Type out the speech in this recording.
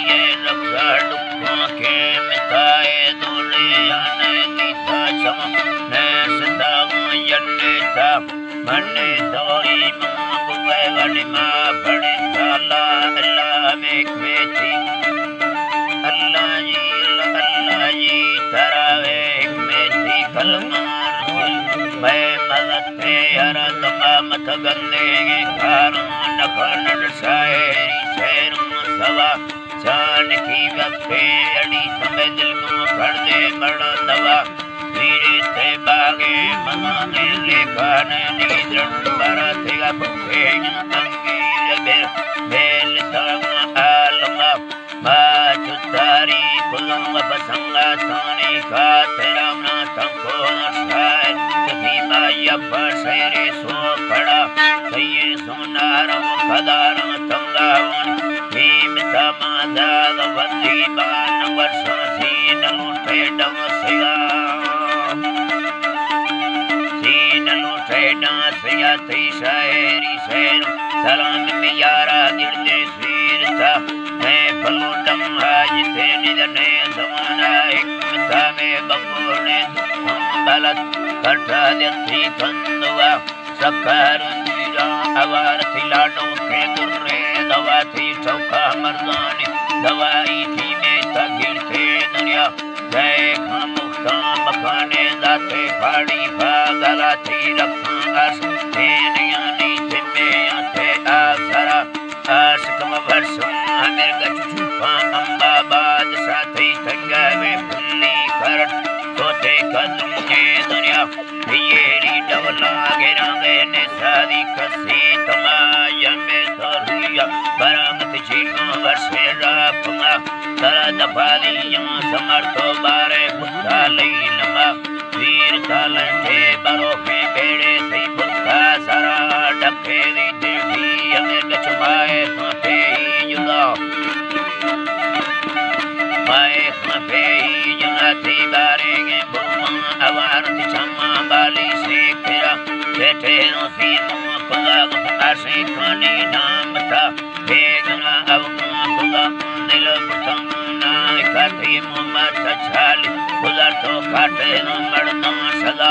ये रब्जा दुखों के मिटाए दुनियाने नीता सम ने सदाओं यन्नेता मने दोई मांग वैवनि मा बड़े साला अल्लाह में मेथी अल्लाह जी तरावे मेथी कलमार मैं मदद थे यार तमामत गंदे कारों नखनड शायरी शहरों सवा जान की वक्फे अड़ी समय दिल को कर दे बड़ा दवा धीरे थे बागे मनाने लेखान नीद्रण बरा थे अपने अंगीर बेल सामा आलमा माचुतारी कुलंग बसंगा थानी का तेरा ना तंको नशाय सभीमा यप्पा शेरे सो पड़ा सये सोनारों खदारों तंगावन भीम समादाग वंदी बान वर्षों सीन लूटे डम सिया थी शायरी शहरों सलाम में यारा गिरते स्वीरता मैं फलूटम आज थे निधने जमाना हिकमता में बबूने हम बलत कटा देती कंदवा सकार जीरा आवार थी लाडों के दुर्रे दवा थी चौका मर्दानी दवाई थी में तगिर थे दुनिया जय खामुख्ता मखाने दाते फाड़ी भागला थी रखा आस तेनियानी तिम्मे आते आसरा आशकम वर्षों हमें गच्छुपा अम्बा बाद साथी तंगावे फुल्ली करट सोते कदम के दुनिया येरी डवला गिरांगे ने सादी कसी तमाया में सरिया बरामत चीटों वर्षे रापंगा तरा दफालियां समर्थो बारे बुद्धा लई लमा वीर कालंटे बरो के बेड़े थी बुद्धा सरा डके दी देवी हमें गचमाए सोते ही जुदा माए सोते ही जुदा थी बारेंगे बुद्धा अवारत चम्मा बाली से फिरा बैठे नो सीनों खुदा आशी खाने नाम था बेगना अवका खुदा दिल बुतंग ना खाती मुमत छाली खुदा तो काटे नो मरना सदा